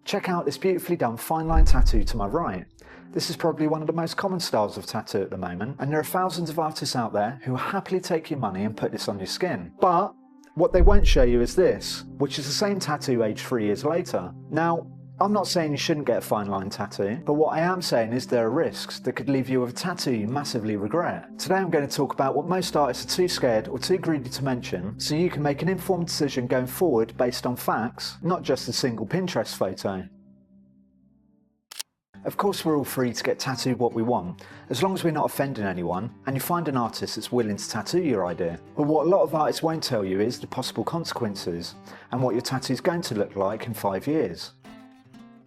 Check out this beautifully done fine line tattoo to my right. This is probably one of the most common styles of tattoo at the moment, and there are thousands of artists out there who will happily take your money and put this on your skin. But what they won't show you is this, which is the same tattoo aged 3 years later. Now, I'm not saying you shouldn't get a fine line tattoo, but what I am saying is there are risks that could leave you with a tattoo you massively regret. Today I'm going to talk about what most artists are too scared or too greedy to mention, so you can make an informed decision going forward based on facts, not just a single Pinterest photo. Of course we're all free to get tattooed what we want, as long as we're not offending anyone and you find an artist that's willing to tattoo your idea. But what a lot of artists won't tell you is the possible consequences and what your tattoo is going to look like in 5 years.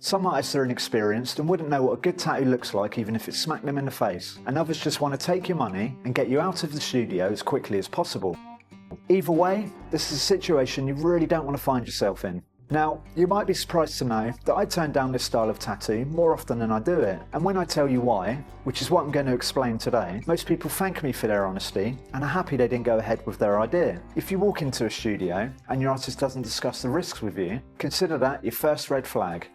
Some artists are inexperienced and wouldn't know what a good tattoo looks like even if it smacked them in the face, and others just want to take your money and get you out of the studio as quickly as possible. Either way, this is a situation you really don't want to find yourself in. Now, you might be surprised to know that I turn down this style of tattoo more often than I do it, and when I tell you why, which is what I'm going to explain today, most people thank me for their honesty and are happy they didn't go ahead with their idea. If you walk into a studio and your artist doesn't discuss the risks with you, consider that your first red flag.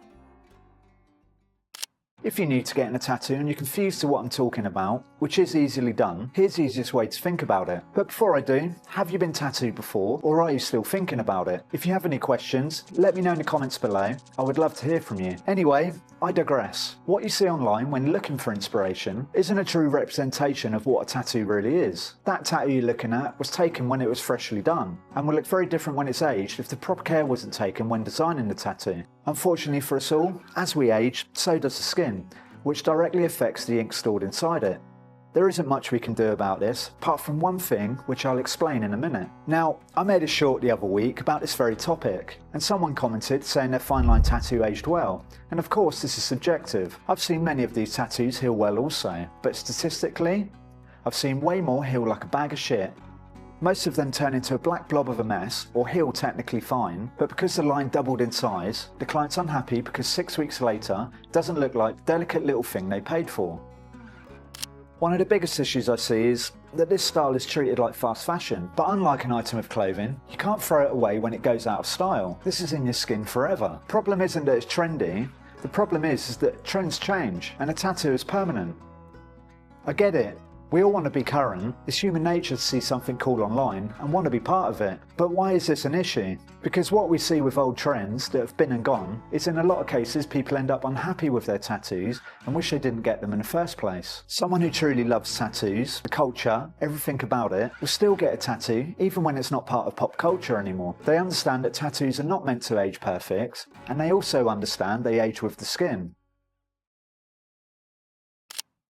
If you're new to getting a tattoo and you're confused to what I'm talking about, which is easily done, here's the easiest way to think about it. But before I do, have you been tattooed before, or are you still thinking about it? If you have any questions, let me know in the comments below. I would love to hear from you. Anyway, I digress. What you see online when looking for inspiration isn't a true representation of what a tattoo really is. That tattoo you're looking at was taken when it was freshly done, and will look very different when it's aged if the proper care wasn't taken when designing the tattoo. Unfortunately for us all, as we age, so does the skin, which directly affects the ink stored inside it. There isn't much we can do about this, apart from one thing, which I'll explain in a minute. Now, I made a short the other week about this very topic, and someone commented saying their fine line tattoo aged well. And of course this is subjective. I've seen many of these tattoos heal well also, but statistically, I've seen way more heal like a bag of shit. Most of them turn into a black blob of a mess, or heal technically fine, but because the line doubled in size, the client's unhappy because 6 weeks later, it doesn't look like the delicate little thing they paid for. One of the biggest issues I see is that this style is treated like fast fashion, but unlike an item of clothing, you can't throw it away when it goes out of style. This is in your skin forever. The problem isn't that it's trendy, the problem is that trends change, and a tattoo is permanent. I get it. We all want to be current. It's human nature to see something cool online and want to be part of it. But why is this an issue? Because what we see with old trends that have been and gone is in a lot of cases people end up unhappy with their tattoos and wish they didn't get them in the first place. Someone who truly loves tattoos, the culture, everything about it, will still get a tattoo even when it's not part of pop culture anymore. They understand that tattoos are not meant to age perfect, and they also understand they age with the skin.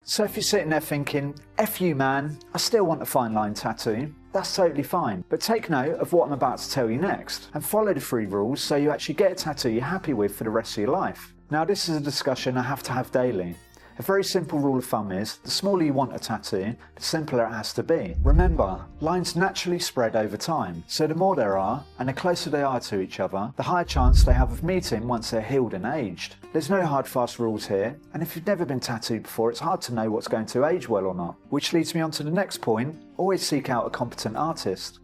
So if you're sitting there thinking, F you man, I still want a fine line tattoo, that's totally fine. But take note of what I'm about to tell you next, and follow the 3 rules so you actually get a tattoo you're happy with for the rest of your life. Now this is a discussion I have to have daily. A very simple rule of thumb is, the smaller you want a tattoo, the simpler it has to be. Remember, lines naturally spread over time, so the more there are, and the closer they are to each other, the higher chance they have of meeting once they're healed and aged. There's no hard fast rules here, and if you've never been tattooed before, it's hard to know what's going to age well or not. Which leads me on to the next point, always seek out a competent artist.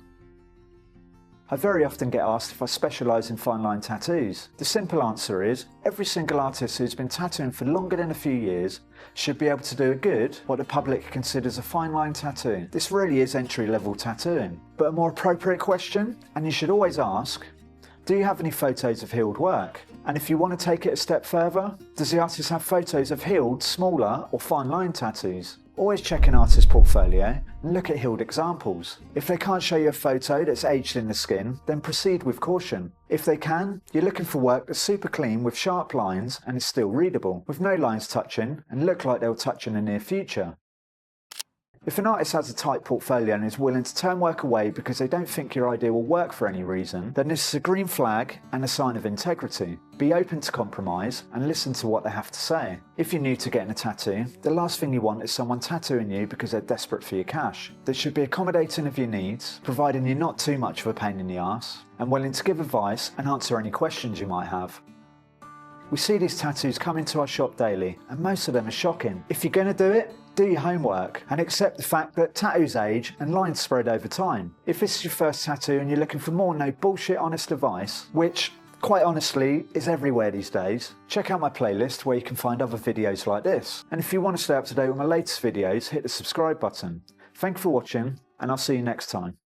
I very often get asked if I specialise in fine line tattoos. The simple answer is, every single artist who's been tattooing for longer than a few years should be able to do a good, what the public considers a fine line tattoo. This really is entry-level tattooing. But a more appropriate question, and you should always ask, do you have any photos of healed work? And if you want to take it a step further, does the artist have photos of healed, smaller or fine line tattoos? Always check an artist's portfolio and look at healed examples. If they can't show you a photo that's aged in the skin, then proceed with caution. If they can, you're looking for work that's super clean with sharp lines and is still readable, with no lines touching and look like they'll touch in the near future. If an artist has a tight portfolio and is willing to turn work away because they don't think your idea will work for any reason, then this is a green flag and a sign of integrity. Be open to compromise and listen to what they have to say. If you're new to getting a tattoo, the last thing you want is someone tattooing you because they're desperate for your cash. They should be accommodating of your needs, providing you're not too much of a pain in the arse, and willing to give advice and answer any questions you might have. We see these tattoos come into our shop daily, and most of them are shocking. If you're going to do it, do your homework and accept the fact that tattoos age and lines spread over time. If this is your first tattoo and you're looking for more no bullshit honest advice, which quite honestly, is everywhere these days. Check out my playlist where you can find other videos like this. And if you want to stay up to date with my latest videos, hit the subscribe button. Thank you for watching, and I'll see you next time.